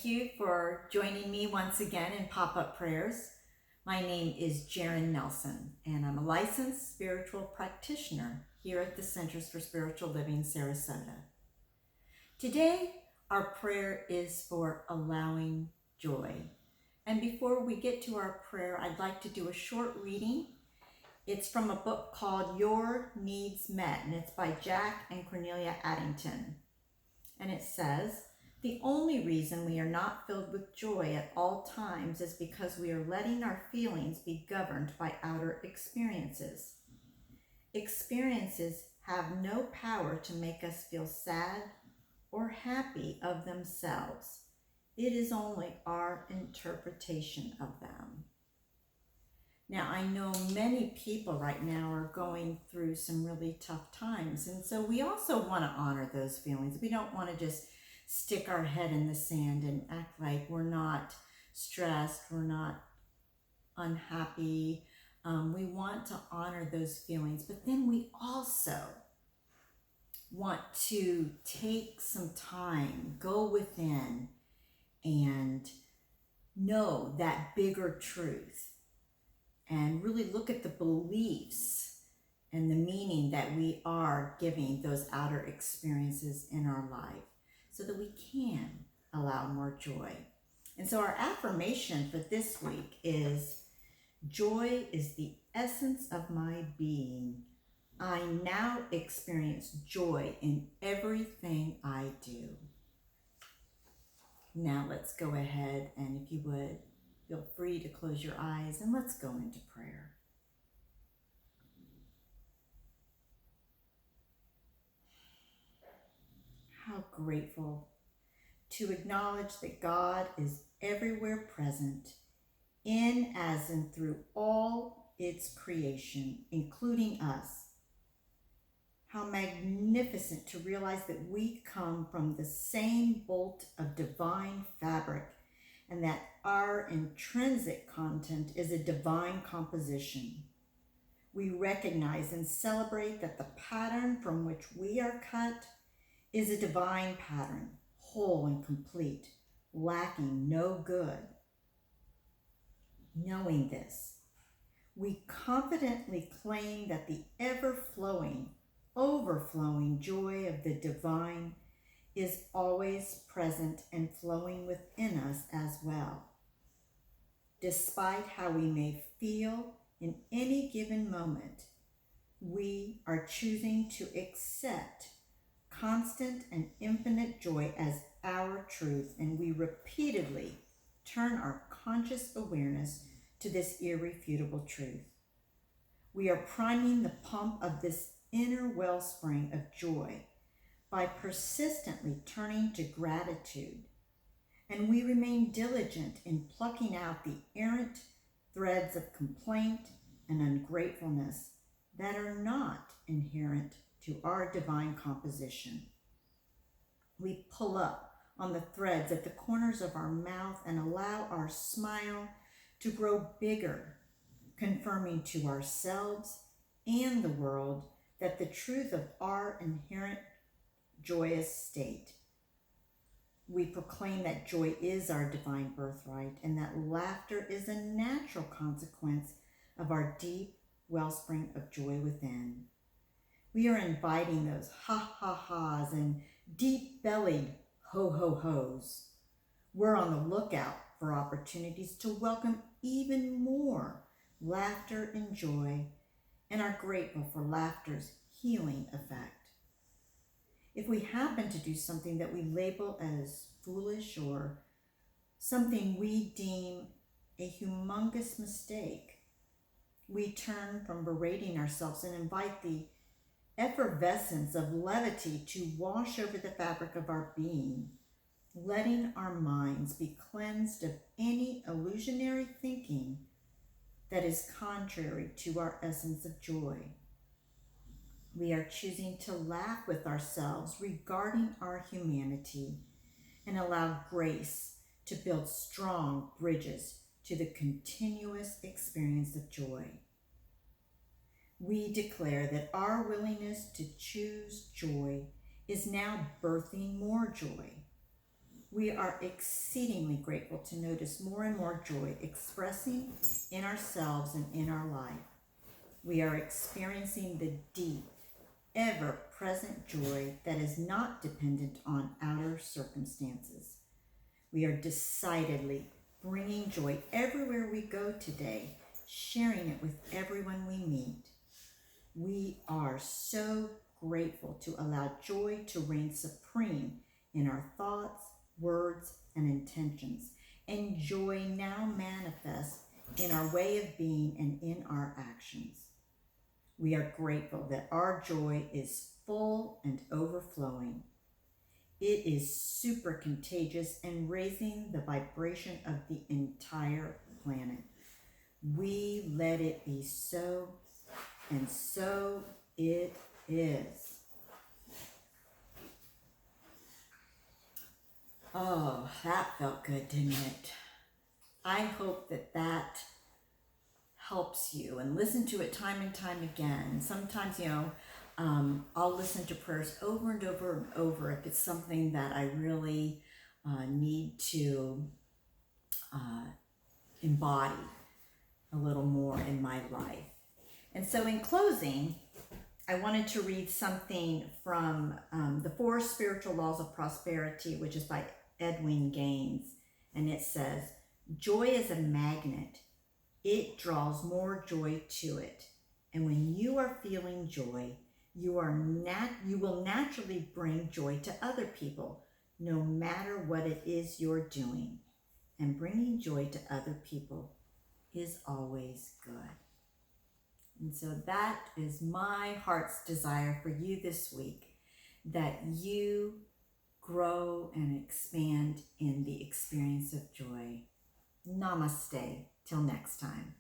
Thank you for joining me once again in Pop-Up Prayers. My name is Jaryn Nelson, and I'm a licensed spiritual practitioner here at the Centers for Spiritual Living, Sarasota. Today, our prayer is for allowing joy. And before we get to our prayer, I'd like to do a short reading. It's from a book called Your Needs Met, and it's by Jack and Cornelia Addington. And it says, "The only reason we are not filled with joy at all times is because we are letting our feelings be governed by outer experiences. Experiences have no power to make us feel sad or happy of themselves. It is only our interpretation of them." Now, I know many people right now are going through some really tough times, and so we also want to honor those feelings. We don't want to just stick our head in the sand and act like we're not stressed, we're not unhappy. We want to honor those feelings, but then we also want to take some time, go within, and know that bigger truth, and really look at the beliefs and the meaning that we are giving those outer experiences in our life, so that we can allow more joy. And so our affirmation for this week is, "Joy is the essence of my being. I now experience joy in everything I do." Now let's go ahead, and if you would, feel free to close your eyes and let's go into prayer. How grateful to acknowledge that God is everywhere present, in, as, and through all its creation, including us. How magnificent to realize that we come from the same bolt of divine fabric, and that our intrinsic content is a divine composition. We recognize and celebrate that the pattern from which we are cut is a divine pattern, whole and complete, lacking no good. Knowing this, we confidently claim that the ever-flowing, overflowing joy of the divine is always present and flowing within us as well. Despite how we may feel in any given moment, we are choosing to accept constant and infinite joy as our truth, and we repeatedly turn our conscious awareness to this irrefutable truth. We are priming the pump of this inner wellspring of joy by persistently turning to gratitude, and we remain diligent in plucking out the errant threads of complaint and ungratefulness that are not inherent to our divine composition. We pull up on the threads at the corners of our mouth and allow our smile to grow bigger, confirming to ourselves and the world that the truth of our inherent joyous state. We proclaim that joy is our divine birthright, and that laughter is a natural consequence of our deep wellspring of joy within. We are inviting those ha-ha-has and deep-bellied ho-ho-hos. We're on the lookout for opportunities to welcome even more laughter and joy, and are grateful for laughter's healing effect. If we happen to do something that we label as foolish or something we deem a humongous mistake, we turn from berating ourselves and invite the effervescence of levity to wash over the fabric of our being, letting our minds be cleansed of any illusionary thinking that is contrary to our essence of joy. We are choosing to laugh with ourselves regarding our humanity and allow grace to build strong bridges to the continuous experience of joy. We declare that our willingness to choose joy is now birthing more joy. We are exceedingly grateful to notice more and more joy expressing in ourselves and in our life. We are experiencing the deep, ever-present joy that is not dependent on outer circumstances. We are decidedly bringing joy everywhere we go today, sharing it with everyone we meet. We are so grateful to allow joy to reign supreme in our thoughts, words, and intentions, and joy now manifests in our way of being and in our actions. We are grateful that our joy is full and overflowing. It is super contagious and raising the vibration of the entire planet. We let it be so, and so it is. Oh, that felt good, didn't it? I hope that helps you, and listen to it time and time again. Sometimes, I'll listen to prayers over and over and over if it's something that I really need to embody a little more in my life. And so in closing, I wanted to read something from The Four Spiritual Laws of Prosperity, which is by Edwin Gaines. And it says, "Joy is a magnet. It draws more joy to it. And when you are feeling joy, you will naturally bring joy to other people, no matter what it is you're doing. And bringing joy to other people is always good." And so that is my heart's desire for you this week, that you grow and expand in the experience of joy. Namaste. Till next time.